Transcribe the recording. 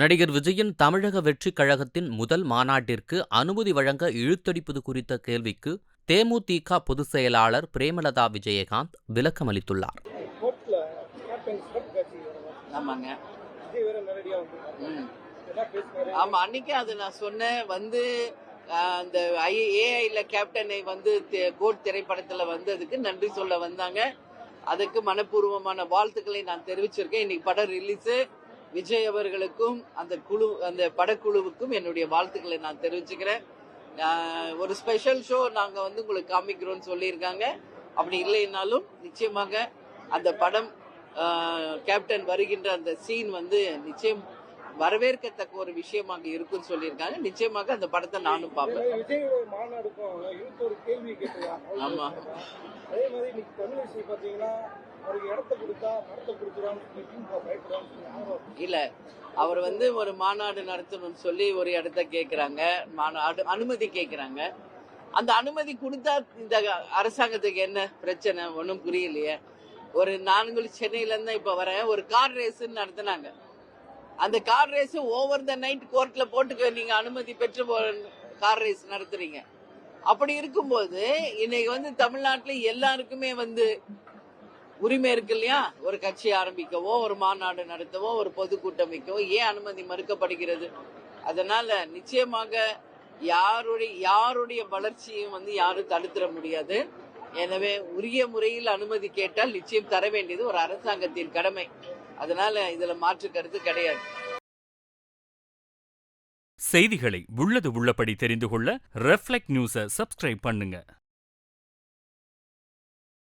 நடிகர் விஜயின் தமிழக வெற்றிக் கழகத்தின் முதல் மாநாட்டிற்கு அனுமதி வழங்க இழுத்தடிப்பது குறித்த கேள்விக்கு தேமுதிக பொதுச் செயலாளர் பிரேமலதா விஜயகாந்த் விளக்கமளித்துள்ளார். ஆமாங்க. ஆமா, அன்னைக்கு அது நான் சொன்னேன். அந்த ஏஐல கேப்டனை கோட் திரைப்படத்துல வந்ததுக்கு நன்றி சொல்ல வந்தாங்க. அதுக்கு மனப்பூர்வமான வாழ்த்துக்களை நான் தெரிவிச்சிருக்கேன். இன்னைக்கு படம் ரிலீஸ். விஜய் அவர்களுக்கும் அந்த படக்குழுவுக்கும் என்னுடைய வாழ்த்துக்களை நான் தெரிவிச்சுக்கிறேன். ஒரு ஸ்பெஷல் ஷோ நாங்க உங்களுக்கு காமிக்கிறோம்னு சொல்லியிருக்காங்க. அப்படி இல்லைன்னாலும் நிச்சயமாக அந்த படம் கேப்டன் வருகின்ற அந்த சீன் நிச்சயம் வரவேற்கத்தக்க ஒரு விஷயமாக இருக்குன்னு சொல்லியிருக்காங்க. நிச்சயமாக அந்த படத்தை நானும் பார்ப்பேன். ஆமா, இல்ல அவர் ஒரு மாநாடு நடத்தணும்னு சொல்லி ஒரு இடத்த கேக்குறாங்க, அனுமதி கேக்குறாங்க. அந்த அனுமதி கொடுத்தா இந்த அரசாங்கத்துக்கு என்ன பிரச்சனை ஒன்னும் புரியலையே. நான்கு சென்னையில இருந்தா இப்ப வரேன். ஒரு கார் ரேஸ் நடத்தினாங்க. அந்த car race over the night கோர்ட்ல போட்டுக்க நீங்க அனுமதி பெற்று கார் ரேஸ் நடத்துறீங்க. அப்படி இருக்கும்போது இன்னைக்கு தமிழ்நாட்டுல எல்லாருக்குமே உரிமை இருக்கு இல்லையா? ஒரு கட்சி ஆரம்பிக்கவோ, ஒரு மாநாடு நடத்தவோ, ஒரு பொதுக்கூட்டம் வைக்கவோ ஏன் அனுமதி மறுக்கப்படுகிறது? அதனால நிச்சயமாக யாருடைய வளர்ச்சியும் யாரும் தடுத்துட முடியாது. எனவே உரிய முறையில் அனுமதி கேட்டால் நிச்சயம் தர வேண்டியது ஒரு அரசாங்கத்தின் கடமை. அதனால இதுல மாற்று கருத்து கிடையாது. செய்திகளை உள்ளது உள்ளபடி தெரிந்து கொள்ள ரெஃப்ளெக்ட் நியூஸை சப்ஸ்கிரைப் பண்ணுங்க.